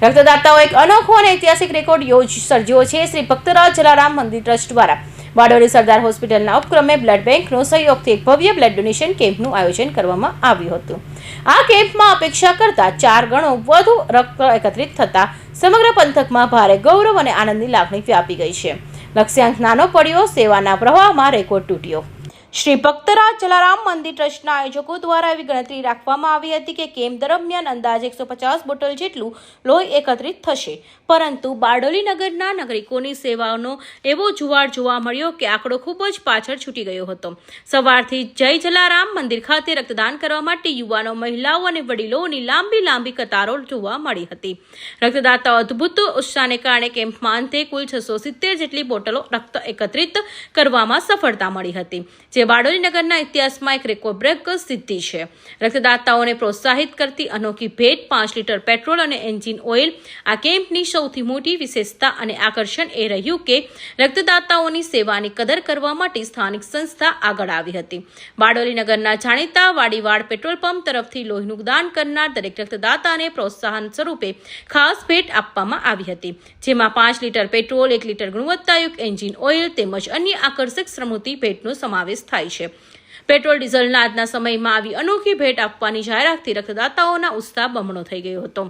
રક્તદાતાઓ એક અનોખો અને ઐતિહાસિક રેકોર્ડ સર્જ્યો છે। શ્રી ભક્તરાજ જલારામ મંદિર ટ્રસ્ટ દ્વારા બારડોલી સરદાર હોસ્પિટલના ઉપક્રમે બ્લડ બેંકનો સહયોગથી એક ભવ્ય બ્લડ ડોનેશન કેમ્પનું આયોજન કરવામાં આવ્યું હતું। આ કેમ્પમાં અપેક્ષા કરતાં 4 ગણો વધુ રક્ત એકત્રિત થતાં સમગ્ર પંથકમાં ભારે ગૌરવ અને આનંદની લાગણી વ્યાપી ગઈ છે। લક્ષ્યાંક નાનો પડ્યો, સેવાના પ્રવાહમાં રેકોર્ડ તૂટ્યો। શ્રી ભક્તરાજ જલારામ મંદિર ટ્રસ્ટના આયોજકો દ્વારા એવી ગણતરી રાખવામાં આવી હતી કે કેમ્પ દરમિયાન અંદાજે 150 બોટલ જેટલું લોહી એકત્રિત થશે, પરંતુ બારડોલી નગરના નાગરિકોની સેવાનો એવો જુવાળ જોવા મળ્યો કે આંકડો ખૂબ જ પાછળ છૂટી ગયો હતો। સવારથી જય જલારામ મંદિર ખાતે રક્તદાન કરવા માટે યુવાનો, મહિલાઓ અને વડીલોની લાંબી કતારો જોવા મળી હતી। રક્તદાતાઓ અદ્ભુત ઉત્સાહને કારણે કેમ્પમાં અંતે કુલ 670 જેટલી બોટલો રક્ત એકત્રિત કરવામાં સફળતા મળી હતી, જે બારડોલી નગરના ઇતિહાસમાં એક રેકોર્ડ બ્રેક સિદ્ધિ છે। રક્તદાતાઓને પ્રોત્સાહિત કરતી અનોખી ભેટ 5 લીટર પેટ્રોલ અને એન્જિન ઓઇલ। આ કેમ્પની સૌથી મોટી વિશેષતા અને આકર્ષણ એ રહ્યું કે રક્તદાતાઓની સેવાની કદર કરવા માટે સ્થાનિક સંસ્થા આગળ આવી હતી। બારડોલી નગરના જાણીતા વાડીવાડ પેટ્રોલ પંપ તરફથી લોહીનું દાન કરનાર દરેક રક્તદાતાને પ્રોત્સાહન સ્વરૂપે ખાસ ભેટ આપવામાં આવી હતી, જેમાં 5 લીટર પેટ્રોલ, 1 લીટર ગુણવત્તાયુક્ત એન્જિન ઓઇલ તેમજ અન્ય આકર્ષક સ્મૃતિ ભેટનો સમાવેશ થાય છે। પેટ્રોલ ડીઝલના આજના સમયમાં આવી અનોખી ભેટ આપવાની જાહેરાતથી રક્તદાતાઓના ઉત્સાહ બમણો થઈ ગયો હતો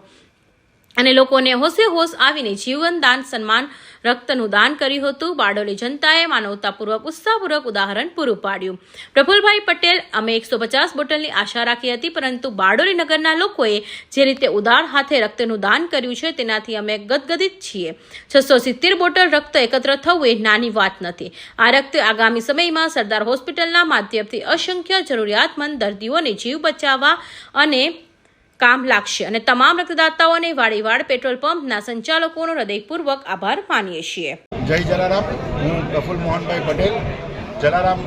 અને લોકોને હોશે હોશ આવીને જીવનદાન સન્માન રક્તનું દાન કર્યું હતું। બારડોલી જનતાએ માનવતાપૂર્વક, ઉત્સાહપૂર્વક ઉદાહરણ પૂરું પાડ્યું। પ્રફુલભાઈ પટેલ: અમે 150 બોટલની આશા રાખી હતી, પરંતુ બારડોલી નગરના લોકોએ જે રીતે ઉદાર હાથે રક્તનું દાન કર્યું છે તેનાથી અમે ગદગદિત છીએ। 670 બોટલ રક્ત એકત્ર થવું એ નાની વાત નથી। આ રક્ત આગામી સમયમાં સરદાર હોસ્પિટલના માધ્યમથી અસંખ્ય જરૂરિયાતમંદ દર્દીઓને જીવ બચાવવા અને કામ લાગશે અને તમામ રક્તદાતાઓને વાડીવાડ પેટ્રોલ પંપના સંચાલકોનો હૃદયપૂર્વક આભાર માનીએ છીએ। જય જલારામ। હું પ્રફુલ મોહનભાઈ પટેલ, જલારામ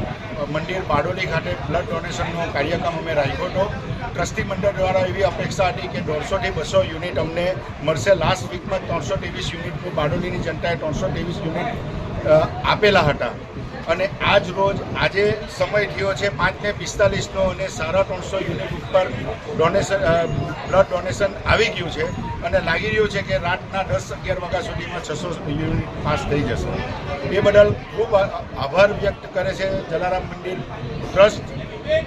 મંદિર બારડોલી ખાતે બ્લડ ડોનેશનનો કાર્યક્રમ અમે રાખ્યો હતો। ટ્રસ્ટી મંડળ દ્વારા એવી અપેક્ષા હતી કે 150 થી 200 યુનિટ અમને મળશે। લાસ્ટ વીકમાં 323 યુનિટ બારડોલીની જનતાએ 323 યુનિટ આપેલા હતા અને આજ રોજ આજે સમય થયો છે 5:45નો અને 350 યુનિટ ઉપર બ્લડ ડોનેશન આવી ગયું છે અને લાગી રહ્યું છે કે રાતના 10-11 વાગ્યા સુધીમાં 600 યુનિટ પાસ થઈ જશે। એ બદલ ખૂબ આભાર વ્યક્ત કરે છે જલારામ મંદિર ટ્રસ્ટ,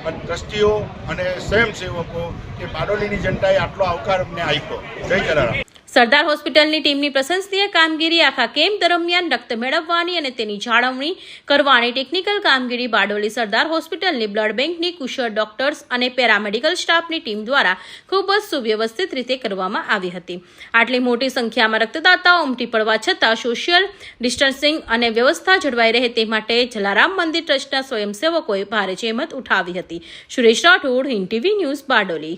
ટ્રસ્ટીઓ અને સ્વયંસેવકો કે બારડોલીની જનતાએ આટલો આવકાર અમને આપ્યો। જય જલારામ। સરદાર હોસ્પિટલની ટીમની પ્રશંસનીય કામગીરી, આખા કેમ્પ દરમિયાન રક્ત મેળવવાની અને તેની જાળવણી કરવાની ટેકનિકલ કામગીરી બારડોલી સરદાર હોસ્પિટલની બ્લડ બેંકની કુશળ ડોક્ટર્સ અને પેરામેડિકલ સ્ટાફની ટીમ દ્વારા ખૂબ જ સુવ્યવસ્થિત રીતે કરવામાં આવી હતી। આટલી મોટી સંખ્યામાં રક્તદાતાઓ ઉમટી પડવા છતાં સોશિયલ ડિસ્ટન્સિંગ અને વ્યવસ્થા જળવાઈ રહે તે માટે જલારામ મંદિર ટ્રસ્ટના સ્વયંસેવકોએ ભારે જહેમત ઉઠાવી હતી। Suresh Rathod, Hind TV news, Bardoli.